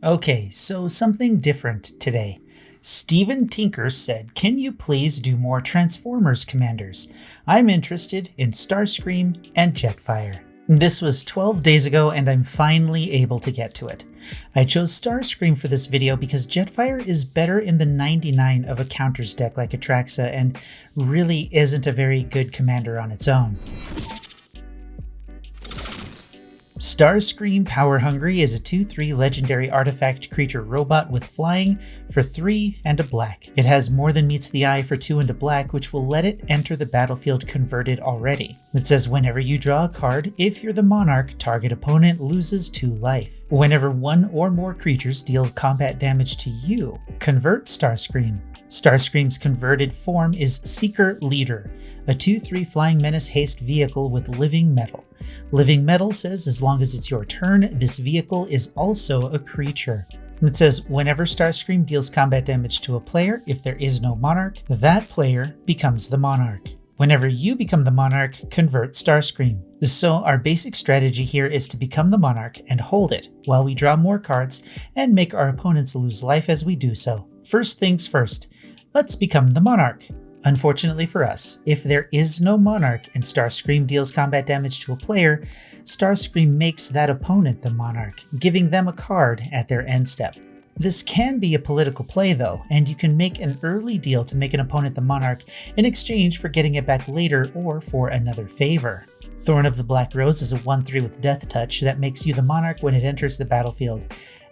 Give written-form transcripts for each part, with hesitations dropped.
Okay, so something different today. Steven Tinker said, "Can you please do more Transformers commanders? I'm interested in Starscream and Jetfire." This was 12 days ago and I'm finally able to get to it. I chose Starscream for this video because Jetfire is better in the 99 of a counters deck like Atraxa and really isn't a very good commander on its own. Starscream Power Hungry is a 2/3 legendary artifact creature robot with flying for 3 and a black. It has more than meets the eye for 2 and a black, which will let it enter the battlefield converted already. It says whenever you draw a card, if you're the monarch, target opponent loses 2 life. Whenever one or more creatures deal combat damage to you, convert Starscream. Starscream's converted form is Seeker Leader, a 2/3 flying menace haste vehicle with living metal. Living metal says as long as it's your turn, this vehicle is also a creature. It says whenever Starscream deals combat damage to a player, if there is no monarch, that player becomes the monarch. Whenever you become the monarch, convert Starscream. So our basic strategy here is to become the monarch and hold it while we draw more cards and make our opponents lose life as we do so. First things first, let's become the monarch. Unfortunately for us, if there is no monarch and Starscream deals combat damage to a player, Starscream makes that opponent the monarch, giving them a card at their end step. This can be a political play though, and you can make an early deal to make an opponent the monarch in exchange for getting it back later or for another favor. Thorn of the Black Rose is a 1/3 with Death Touch that makes you the monarch when it enters the battlefield.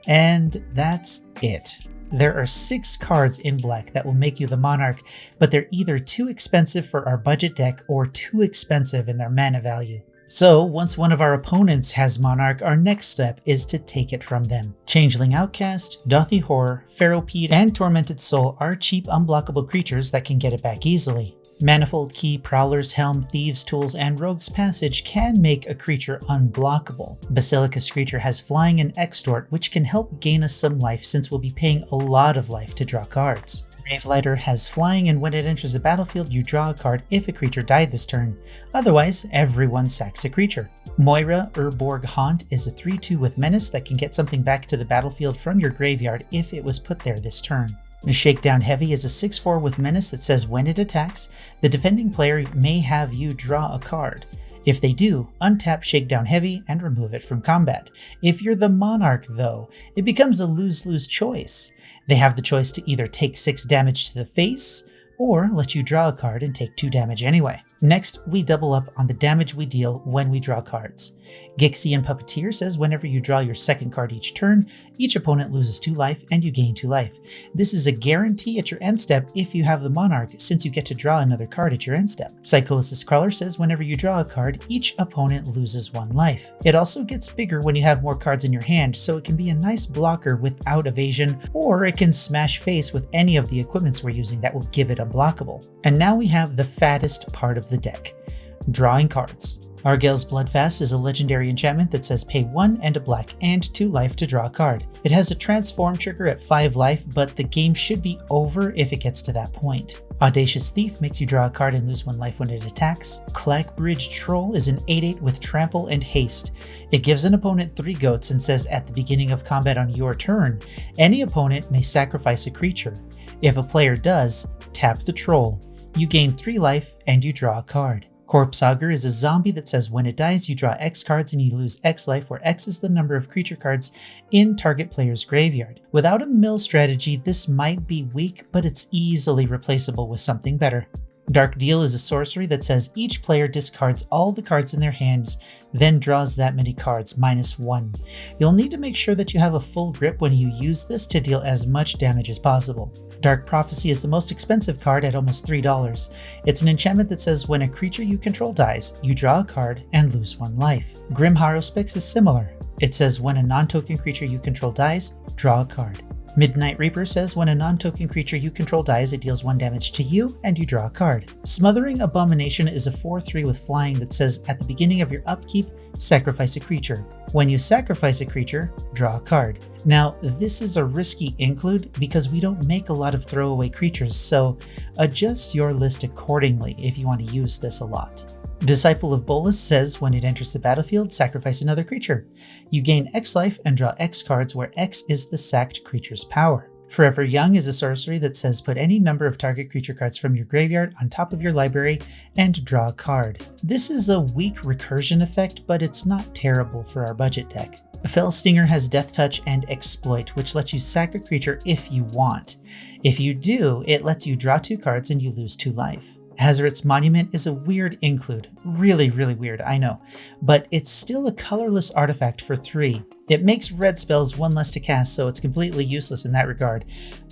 And that's it. There are 6 cards in black that will make you the monarch, but they're either too expensive for our budget deck or too expensive in their mana value. So once one of our opponents has monarch, our next step is to take it from them. Changeling Outcast, Dothy Horror, Ferropede, and Tormented Soul are cheap unblockable creatures that can get it back easily. Manifold Key, Prowler's Helm, Thieves' Tools, and Rogue's Passage can make a creature unblockable. Basilica Screecher has Flying and Extort, which can help gain us some life since we'll be paying a lot of life to draw cards. Gravelighter has Flying, and when it enters the battlefield, you draw a card if a creature died this turn. Otherwise, everyone sacks a creature. Moira Urborg Haunt is a 3/2 with Menace that can get something back to the battlefield from your graveyard if it was put there this turn. Shakedown Heavy is a 6/4 with Menace that says when it attacks, the defending player may have you draw a card. If they do, untap Shakedown Heavy and remove it from combat. If you're the monarch though, it becomes a lose-lose choice. They have the choice to either take 6 damage to the face, or let you draw a card and take 2 damage anyway. Next, we double up on the damage we deal when we draw cards. Gixie and Puppeteer says whenever you draw your second card each turn, each opponent loses 2 life and you gain 2 life. This is a guarantee at your end step if you have the monarch, since you get to draw another card at your end step. Psychosis Crawler says whenever you draw a card, each opponent loses 1 life. It also gets bigger when you have more cards in your hand, so it can be a nice blocker without evasion, or it can smash face with any of the equipments we're using that will give it unblockable. And now we have the fattest part of the deck, drawing cards. Argel's Bloodfast is a legendary enchantment that says pay 1 and a black and 2 life to draw a card. It has a transform trigger at 5 life, but the game should be over if it gets to that point. Audacious Thief makes you draw a card and lose 1 life when it attacks. Clackbridge Troll is an 8/8 with trample and haste. It gives an opponent 3 goats and says at the beginning of combat on your turn, any opponent may sacrifice a creature. If a player does, tap the troll. You gain 3 life and you draw a card. Corpse Augur is a zombie that says when it dies you draw X cards and you lose X life, where X is the number of creature cards in target player's graveyard. Without a mill strategy, this might be weak, but it's easily replaceable with something better. Dark Deal is a sorcery that says each player discards all the cards in their hands, then draws that many cards, -1. You'll need to make sure that you have a full grip when you use this to deal as much damage as possible. Dark Prophecy is the most expensive card at almost $3. It's an enchantment that says when a creature you control dies, you draw a card and lose 1 life. Grim Harrowspix is similar. It says when a non-token creature you control dies, draw a card. Midnight Reaper says when a non-token creature you control dies, it deals 1 damage to you and you draw a card. Smothering Abomination is a 4/3 with flying that says at the beginning of your upkeep, sacrifice a creature. When you sacrifice a creature, draw a card. Now, this is a risky include because we don't make a lot of throwaway creatures, so adjust your list accordingly if you want to use this a lot. Disciple of Bolas says when it enters the battlefield, sacrifice another creature. You gain X life and draw X cards, where X is the sacked creature's power. Forever Young is a sorcery that says put any number of target creature cards from your graveyard on top of your library and draw a card. This is a weak recursion effect, but it's not terrible for our budget deck. Fell Stinger has Death Touch and Exploit, which lets you sack a creature if you want. If you do, it lets you draw 2 cards and you lose 2 life. Hazoret's Monument is a weird include. Really weird, I know. But it's still a colorless artifact for 3. It makes red spells 1 less to cast, so it's completely useless in that regard.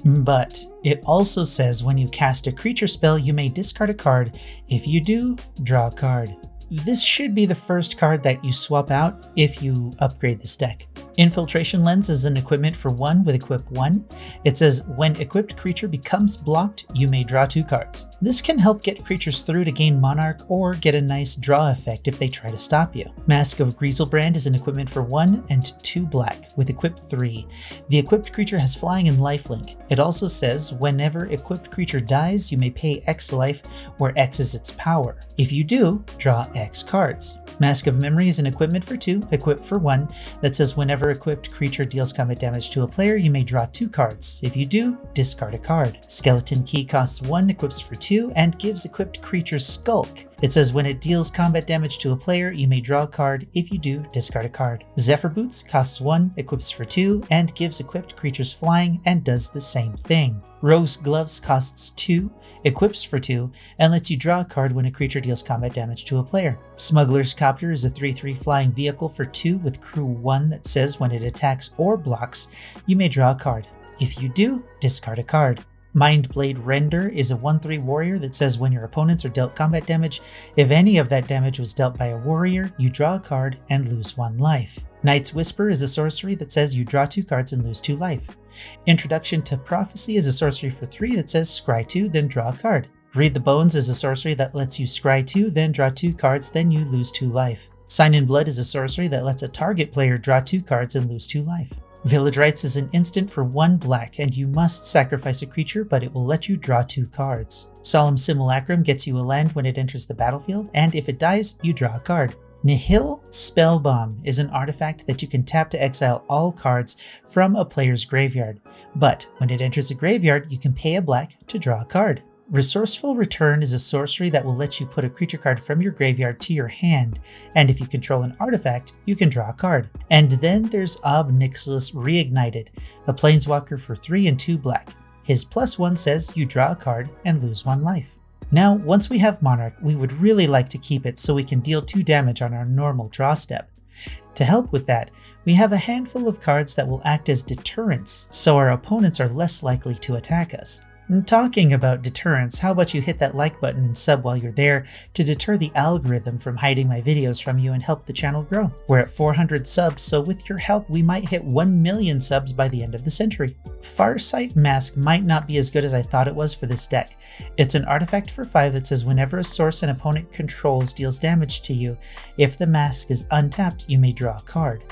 But it also says when you cast a creature spell, you may discard a card. If you do, draw a card. This should be the first card that you swap out if you upgrade this deck. Infiltration Lens is an equipment for 1 with equip 1. It says when equipped creature becomes blocked, you may draw 2 cards. This can help get creatures through to gain Monarch or get a nice draw effect if they try to stop you. Mask of Griezelbrand is an equipment for 1 and 2 black with equip 3. The equipped creature has flying and lifelink. It also says whenever equipped creature dies, you may pay X life, where X is its power. If you do, draw X cards. Mask of Memory is an equipment for 2, equipped for 1, that says whenever equipped creature deals combat damage to a player, you may draw 2 cards. If you do, discard a card. Skeleton Key costs 1, equips for 2, and gives equipped creatures Skulk. It says when it deals combat damage to a player, you may draw a card. If you do, discard a card. Zephyr Boots costs 1, equips for 2, and gives equipped creatures Flying and does the same thing. Rose Gloves costs 2, equips for 2, and lets you draw a card when a creature deals combat damage to a player. Smuggler's Copter is a 3/3 flying vehicle for 2 with crew 1 that says when it attacks or blocks, you may draw a card. If you do, discard a card. Mindblade Render is a 1/3 warrior that says when your opponents are dealt combat damage, if any of that damage was dealt by a warrior, you draw a card and lose 1 life. Night's Whisper is a sorcery that says you draw 2 cards and lose 2 life. Introduction to Prophecy is a sorcery for 3 that says scry 2, then draw a card. Read the Bones is a sorcery that lets you scry 2, then draw 2 cards, then you lose 2 life. Sign in Blood is a sorcery that lets a target player draw 2 cards and lose 2 life. Village Rites is an instant for 1 black, and you must sacrifice a creature, but it will let you draw 2 cards. Solemn Simulacrum gets you a land when it enters the battlefield, and if it dies, you draw a card. Nihil Spellbomb is an artifact that you can tap to exile all cards from a player's graveyard, but when it enters a graveyard, you can pay a black to draw a card. Resourceful Return is a sorcery that will let you put a creature card from your graveyard to your hand, and if you control an artifact, you can draw a card. And then there's Ob Nixilis Reignited, a planeswalker for 3 and 2 black. His +1 says you draw a card and lose 1 life. Now, once we have Monarch, we would really like to keep it so we can deal 2 damage on our normal draw step. To help with that, we have a handful of cards that will act as deterrents, so our opponents are less likely to attack us. And talking about deterrence, how about you hit that like button and sub while you're there to deter the algorithm from hiding my videos from you and help the channel grow. We're at 400 subs, so with your help, we might hit 1 million subs by the end of the century. Farsight Mask might not be as good as I thought it was for this deck. It's an artifact for 5 that says whenever a source an opponent controls deals damage to you, if the mask is untapped, you may draw a card.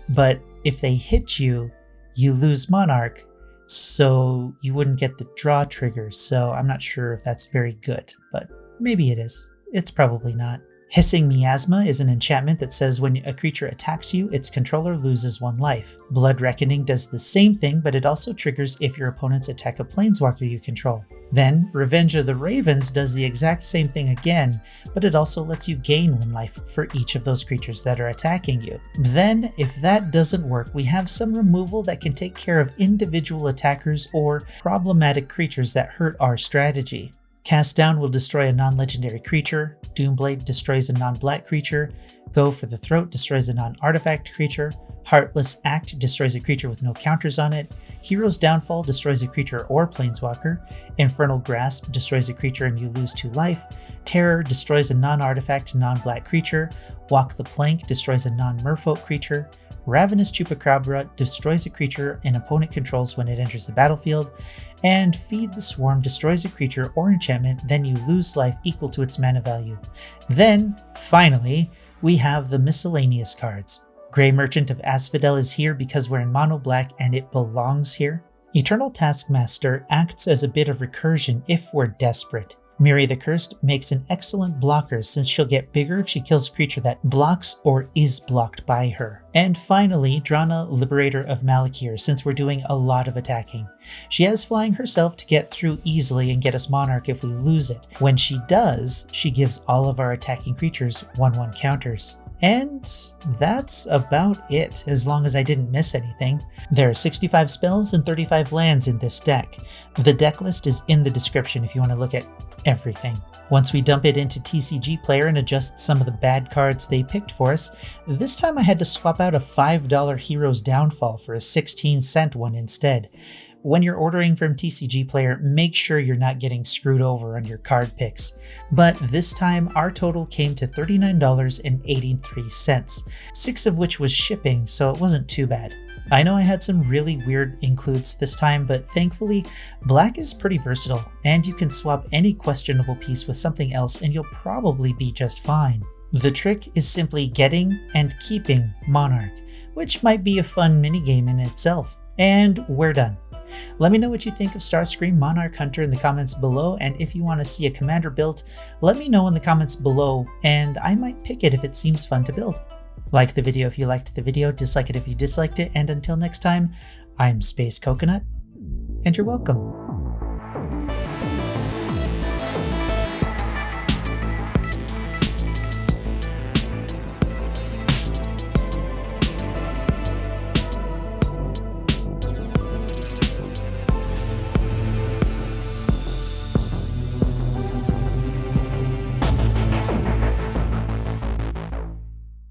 But if they hit you, you lose Monarch, so you wouldn't get the draw trigger, so I'm not sure if that's very good, but maybe it is. It's probably not. Hissing Miasma is an enchantment that says when a creature attacks you, its controller loses 1 life. Blood Reckoning does the same thing, but it also triggers if your opponents attack a planeswalker you control. Then, Revenge of the Ravens does the exact same thing again, but it also lets you gain 1 life for each of those creatures that are attacking you. Then, if that doesn't work, we have some removal that can take care of individual attackers or problematic creatures that hurt our strategy. Cast Down will destroy a non-legendary creature, Doomblade destroys a non-black creature, Go for the Throat destroys a non-artifact creature, Heartless Act destroys a creature with no counters on it, Hero's Downfall destroys a creature or planeswalker, Infernal Grasp destroys a creature and you lose 2 life, Terror destroys a non-artifact non-black creature, Walk the Plank destroys a non-merfolk creature, Ravenous Chupacabra destroys a creature an opponent controls when it enters the battlefield, and Feed the Swarm destroys a creature or enchantment, then you lose life equal to its mana value. Then, finally, we have the miscellaneous cards. Grey Merchant of Asphodel is here because we're in mono black and it belongs here. Eternal Taskmaster acts as a bit of recursion if we're desperate. Miri the Cursed makes an excellent blocker since she'll get bigger if she kills a creature that blocks or is blocked by her. And finally, Drana, Liberator of Malakir, since we're doing a lot of attacking. She has flying herself to get through easily and get us Monarch if we lose it. When she does, she gives all of our attacking creatures 1/1 counters. And that's about it, as long as I didn't miss anything. There are 65 spells and 35 lands in this deck. The deck list is in the description if you want to look at everything. Once we dump it into TCG Player and adjust some of the bad cards they picked for us, this time I had to swap out a $5 Hero's Downfall for a 16-cent one instead. When you're ordering from TCG Player, make sure you're not getting screwed over on your card picks. But this time, our total came to $39.83, 6 of which was shipping, so it wasn't too bad. I know I had some really weird includes this time, but thankfully, black is pretty versatile, and you can swap any questionable piece with something else and you'll probably be just fine. The trick is simply getting and keeping Monarch, which might be a fun minigame in itself. And we're done. Let me know what you think of Starscream Monarch Hunter in the comments below, and if you want to see a commander built, let me know in the comments below, and I might pick it if it seems fun to build. Like the video if you liked the video, dislike it if you disliked it, and until next time, I'm Space Coconut, and you're welcome.